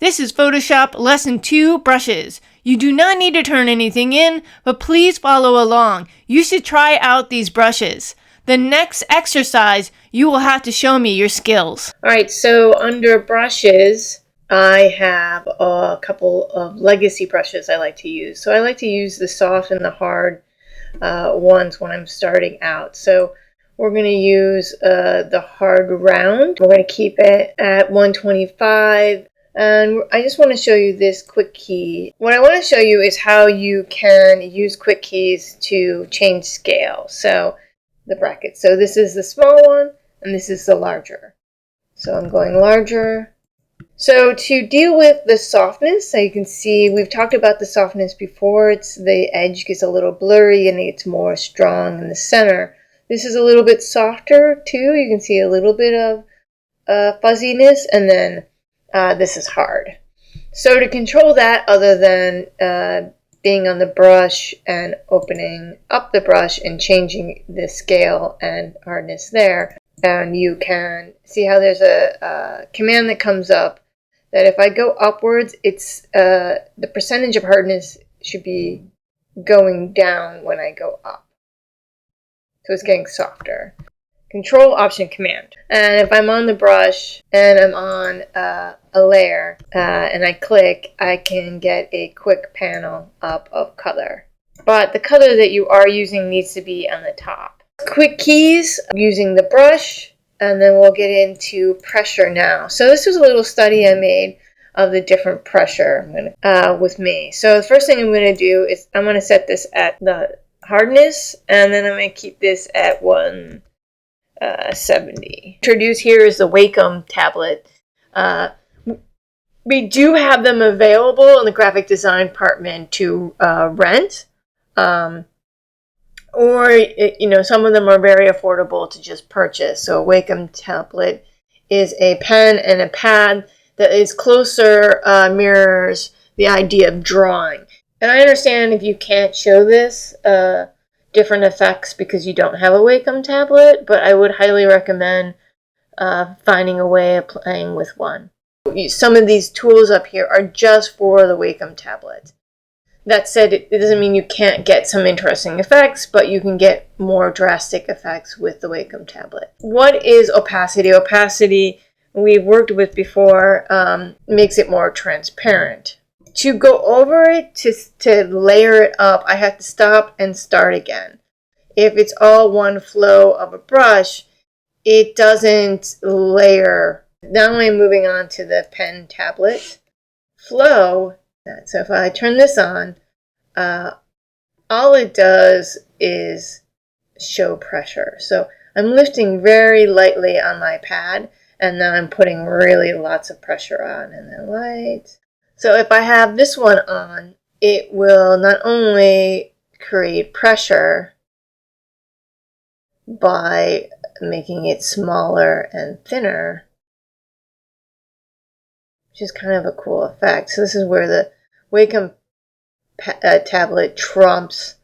This is Photoshop Lesson 2, Brushes. You do not need to turn anything in, but please follow along. You should try out these brushes. The next exercise, you will have to show me your skills. Alright, so under brushes, I have a couple of legacy brushes I like to use. So I like to use the soft and the hard ones when I'm starting out. So we're going to use the hard round. We're going to keep it at 125. And I just want to show you this quick key. What I want to show you is how you can use quick keys to change scale. So the bracket. So this is the small one and this is the larger. So I'm going larger. So to deal with the softness, so you can see we've talked about the softness before. The edge gets a little blurry and it's more strong in the center. This is a little bit softer too. You can see a little bit of fuzziness, and then this is hard. So to control that, other than being on the brush and opening up the brush and changing the scale and hardness there, and you can see how there's a command that comes up that if I go upwards, it's the percentage of hardness should be going down when I go up. So it's getting softer. Control, Option, Command. And if I'm on the brush and I'm on a layer and I click, I can get a quick panel up of color. But the color that you are using needs to be on the top. Quick keys, using the brush, and then we'll get into pressure now. So this was a little study I made of the different pressure with me. So the first thing I'm going to do is I'm going to set this at the hardness, and then I'm going to keep this at 170. Introduced here is the Wacom tablet. We do have them available in the graphic design department to rent, or some of them are very affordable to just purchase. So a Wacom tablet is a pen and a pad that is closer, mirrors the idea of drawing. And I understand if you can't show this different effects because you don't have a Wacom tablet, but I would highly recommend finding a way of playing with one. Some of these tools up here are just for the Wacom tablet. That said, it doesn't mean you can't get some interesting effects, but you can get more drastic effects with the Wacom tablet. What is opacity? Opacity, we've worked with before, makes it more transparent. To go over it, to layer it up, I have to stop and start again. If it's all one flow of a brush, it doesn't layer. Now I'm moving on to the pen tablet flow. So if I turn this on, all it does is show pressure. So I'm lifting very lightly on my pad, and then I'm putting really lots of pressure on, and then light. So if I have this one on, it will not only create pressure by making it smaller and thinner, which is kind of a cool effect. So this is where the Wacom tablet trumps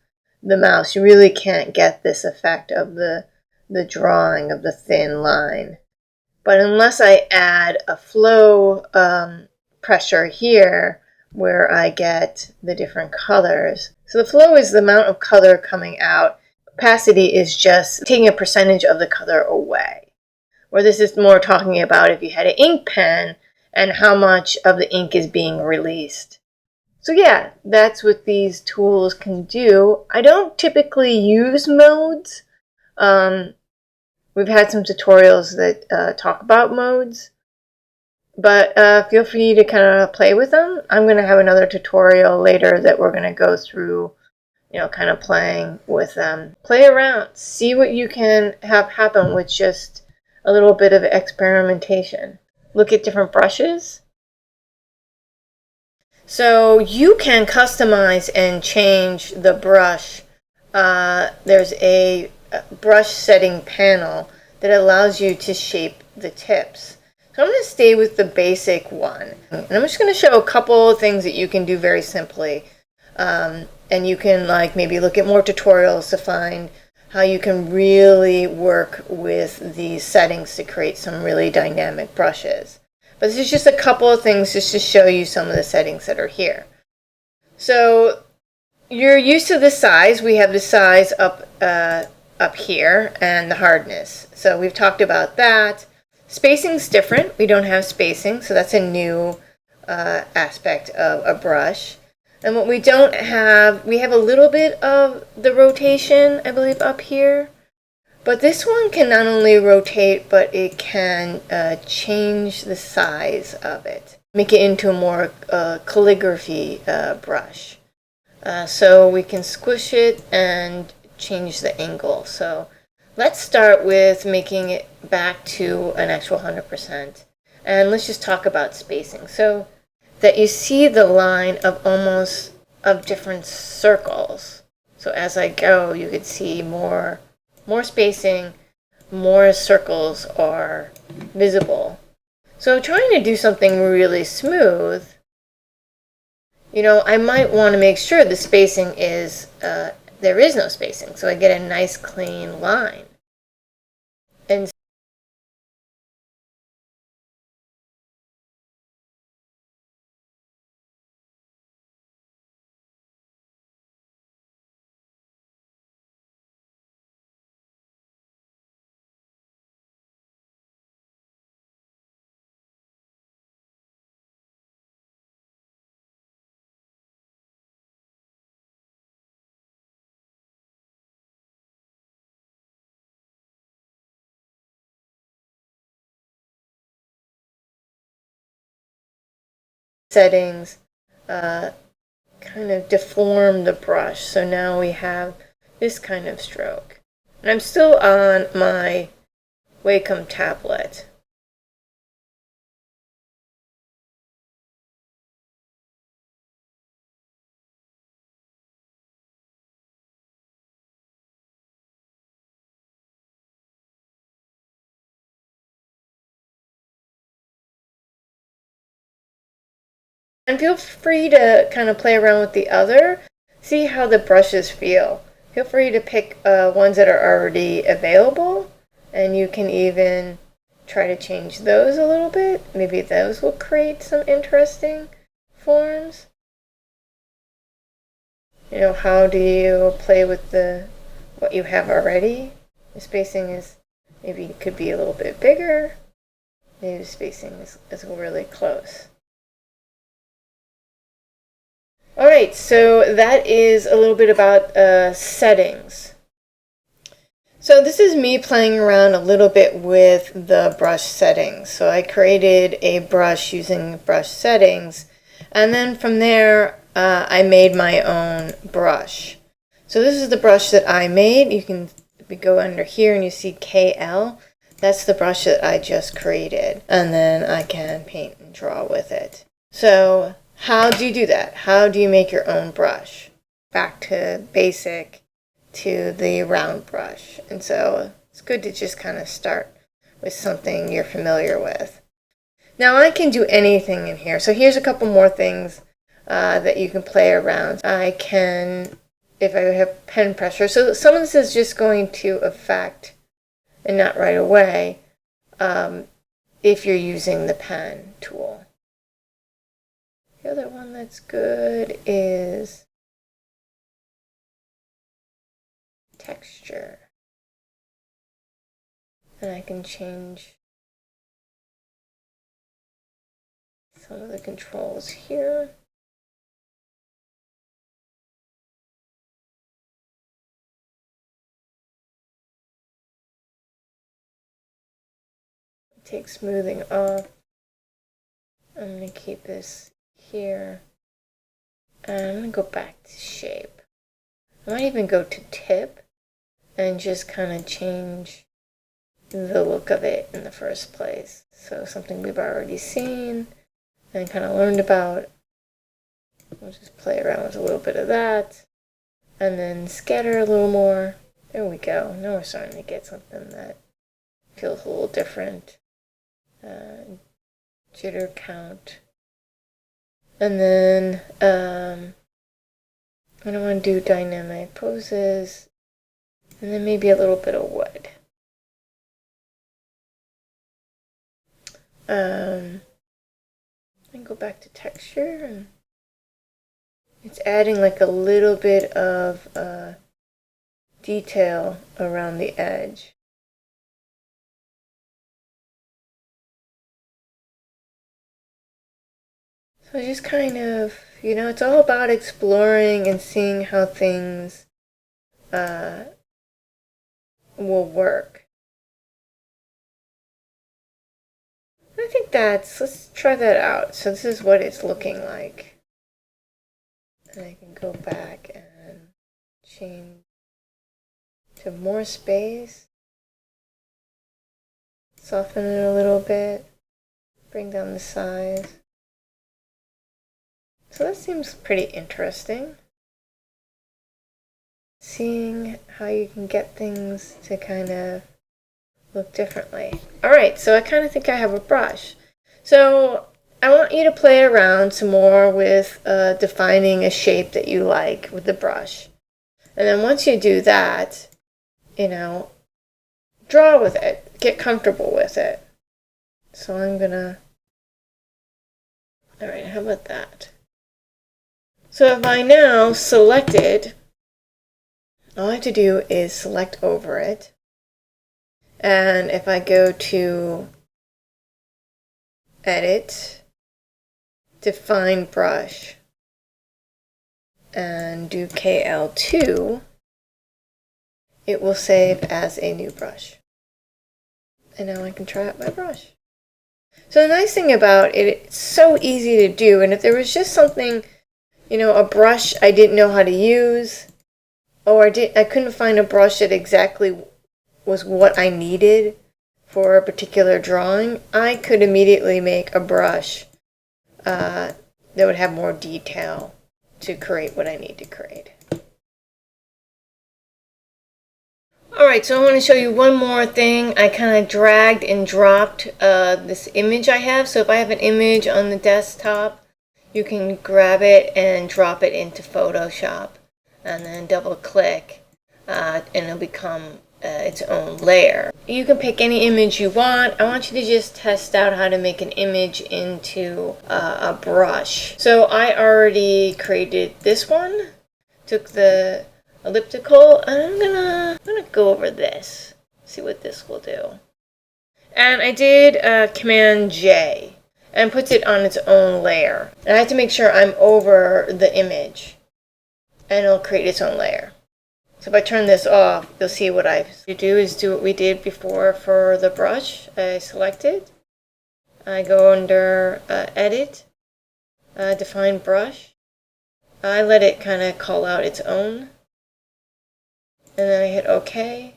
the mouse. You really can't get this effect of the drawing of the thin line. But unless I add a flow pressure here where I get the different colors. So the flow is the amount of color coming out. Opacity is just taking a percentage of the color away. Where this is more talking about if you had an ink pen and how much of the ink is being released. So yeah, that's what these tools can do. I don't typically use modes. We've had some tutorials that talk about modes. But feel free to kind of play with them. I'm going to have another tutorial later that we're going to go through, kind of playing with them. Play around. See what you can have happen with just a little bit of experimentation. Look at different brushes. So you can customize and change the brush. There's a brush setting panel that allows you to shape the tips. So I'm going to stay with the basic one. And I'm just going to show a couple of things that you can do very simply. And you can maybe look at more tutorials to find how you can really work with these settings to create some really dynamic brushes. But this is just a couple of things just to show you some of the settings that are here. So you're used to the size. We have the size up here and the hardness. So we've talked about that. Spacing's different. We don't have spacing, so that's a new aspect of a brush. And what we don't have, we have a little bit of the rotation, I believe, up here. But this one can not only rotate, but it can change the size of it, make it into a more calligraphy brush. So we can squish it and change the angle. So let's start with making it back to an actual 100%. And let's just talk about spacing. So that you see the line of different circles. So as I go, you could see more spacing, more circles are visible. So trying to do something really smooth, I might want to make sure the spacing is, there is no spacing, so I get a nice clean line. And settings kind of deform the brush, so now we have this kind of stroke. And I'm still on my Wacom tablet. And feel free to kind of play around with the other, see how the brushes feel. Feel free to pick ones that are already available, and you can even try to change those a little bit. Maybe those will create some interesting forms. How do you play with what you have already? The spacing is, maybe it could be a little bit bigger. Maybe the spacing is really close. Alright, so that is a little bit about settings. So this is me playing around a little bit with the brush settings. So I created a brush using brush settings, and then from there I made my own brush. So this is the brush that I made. You can go under here and you see KL. That's the brush that I just created, and then I can paint and draw with it. So how do you do that? How do you make your own brush? Back to basic, to the round brush. And so it's good to just kind of start with something you're familiar with. Now I can do anything in here. So here's a couple more things that you can play around. I can, if I have pen pressure, so some of this is just going to affect, and not right away, if you're using the pen tool. The other one that's good is texture. And I can change some of the controls here. Take smoothing off. I'm going to keep this here. And I'm going to go back to shape. I might even go to tip and just kind of change the look of it in the first place. So something we've already seen and kind of learned about. We'll just play around with a little bit of that. And then scatter a little more. There we go. Now we're starting to get something that feels a little different. Jitter count. And then I don't want to do dynamic poses. And then maybe a little bit of wood. go back to texture, and it's adding like a little bit of detail around the edge. So just kind of, it's all about exploring and seeing how things will work. I think let's try that out. So this is what it's looking like. And I can go back and change to more space. Soften it a little bit. Bring down the size. So that seems pretty interesting. Seeing how you can get things to kind of look differently. Alright, so I kind of think I have a brush. So I want you to play around some more with defining a shape that you like with the brush. And then once you do that, draw with it. Get comfortable with it. So I'm gonna... Alright, how about that? So if I now select it, all I have to do is select over it. And if I go to Edit, Define Brush, and do KL2, it will save as a new brush. And now I can try out my brush. So the nice thing about it, it's so easy to do. And if there was just something, a brush I didn't know how to use, or I couldn't find a brush that exactly was what I needed for a particular drawing, I could immediately make a brush that would have more detail to create what I need to create. Alright, so I want to show you one more thing. I kind of dragged and dropped this image I have. So if I have an image on the desktop, you can grab it and drop it into Photoshop. And then double click and it'll become its own layer. You can pick any image you want. I want you to just test out how to make an image into a brush. So I already created this one. Took the elliptical and I'm gonna go over this. See what this will do. And I did Command J and puts it on its own layer. And I have to make sure I'm over the image. And it'll create its own layer. So if I turn this off, you'll see what I do is do what we did before for the brush. I select it. I go under Edit, Define Brush. I let it kind of call out its own. And then I hit OK.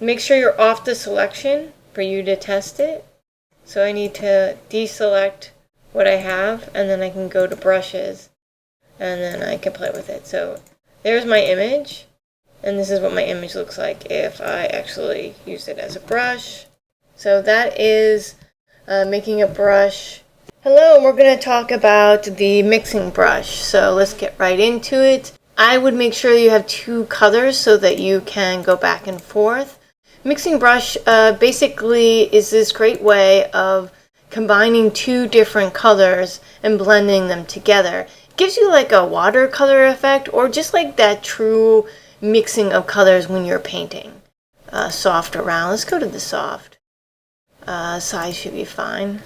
Make sure you're off the selection for you to test it. So I need to deselect what I have, and then I can go to Brushes. And then I can play with it. So there's my image, and this is what my image looks like if I actually use it as a brush. So that is making a brush. Hello, we're going to talk about the mixing brush. So let's get right into it. I would make sure you have two colors so that you can go back and forth. Mixing brush basically is this great way of combining two different colors and blending them together. Gives you like a watercolor effect, or just like that true mixing of colors when you're painting. Soft around. Let's go to the soft. Size should be fine.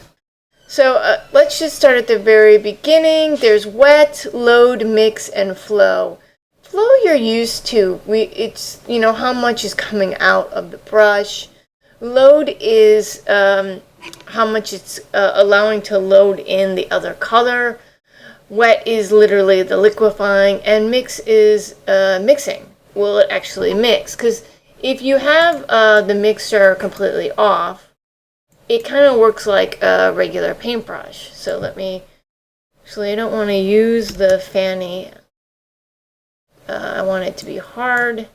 So let's just start at the very beginning. There's wet, load, mix, and flow. Flow you're used to. It's how much is coming out of the brush. Load is how much it's allowing to load in the other color. Wet is literally the liquefying, and mix is mixing. Will it actually mix? Because if you have the mixer completely off, it kind of works like a regular paintbrush. So actually I don't want to use the fanny. I want it to be hard.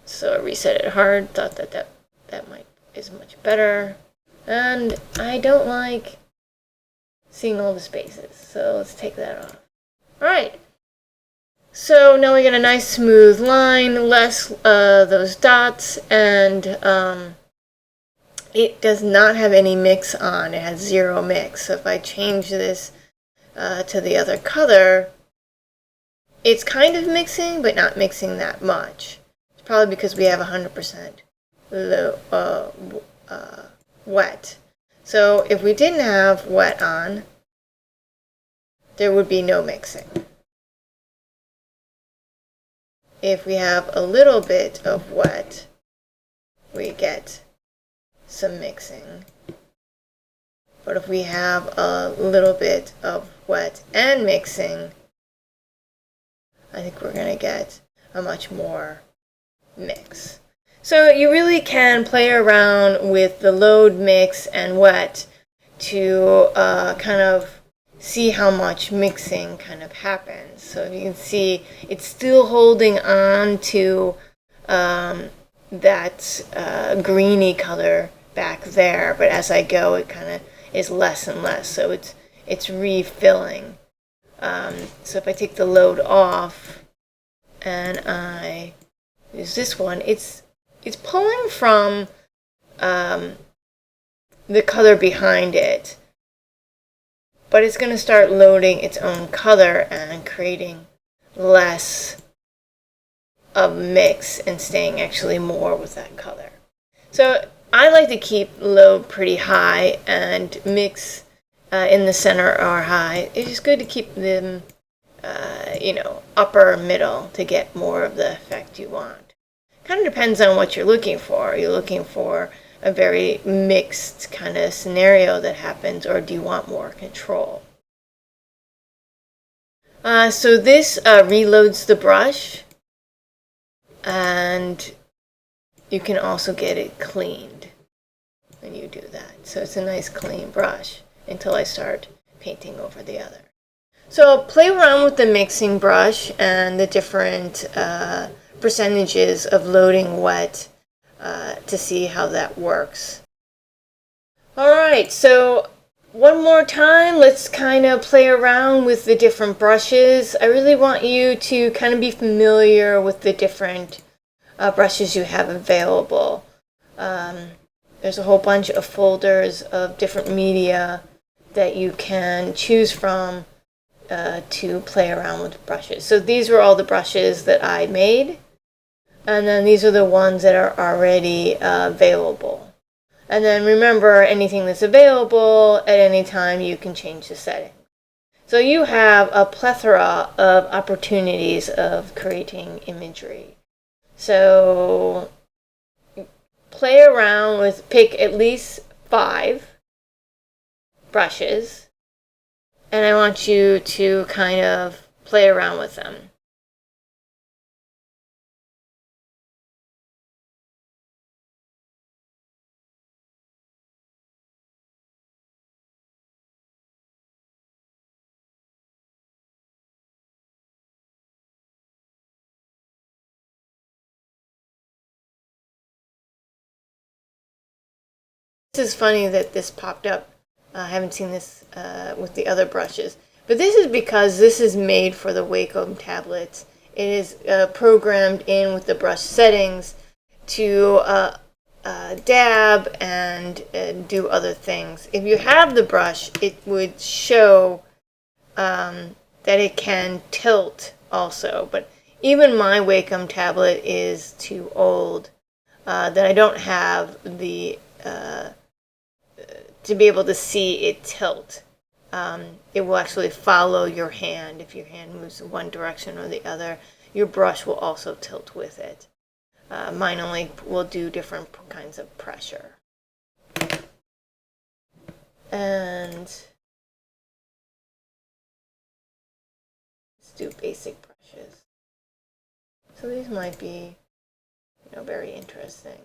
So I reset it hard, thought that is much better. And I don't like seeing all the spaces, so let's take that off. Alright, so now we get a nice smooth line, less those dots, and it does not have any mix on. It has 0 mix. So if I change this to the other color, it's kind of mixing, but not mixing that much. It's probably because we have 100% wet. So if we didn't have wet on, there would be no mixing. If we have a little bit of wet, we get some mixing. But if we have a little bit of wet and mixing, I think we're going to get a much more mix. So you really can play around with the load, mix, and wet to kind of see how much mixing kind of happens. So you can see it's still holding on to that greeny color back there, but as I go, it kind of is less and less. So it's refilling. So if I take the load off and I use this one, it's pulling from the color behind it, but it's going to start loading its own color and creating less of mix and staying actually more with that color. So I like to keep load pretty high and mix in the center or high. It's just good to keep them, upper middle to get more of the effect you want. Kind of depends on what you're looking for. Are you looking for a very mixed kind of scenario that happens, or do you want more control? So this reloads the brush, and you can also get it cleaned when you do that. So it's a nice clean brush until I start painting over the other. So play around with the mixing brush and the different percentages of loading wet to see how that works. Alright, so one more time, let's kind of play around with the different brushes. I really want you to kind of be familiar with the different brushes you have available. There's a whole bunch of folders of different media that you can choose from to play around with brushes. So these were all the brushes that I made, and then these are the ones that are already available. And then remember, anything that's available at any time, you can change the setting. So you have a plethora of opportunities of creating imagery. So play around with, pick at least 5 brushes, and I want you to kind of play around with them. This is funny that this popped up. I haven't seen this with the other brushes. But this is because this is made for the Wacom tablets. It is programmed in with the brush settings to dab and do other things. If you have the brush, it would show that it can tilt also. But even my Wacom tablet is too old that I don't have the to be able to see it tilt. It will actually follow your hand. If your hand moves in one direction or the other, your brush will also tilt with it. Mine only will do different kinds of pressure. And let's do basic brushes. So these might be, very interesting.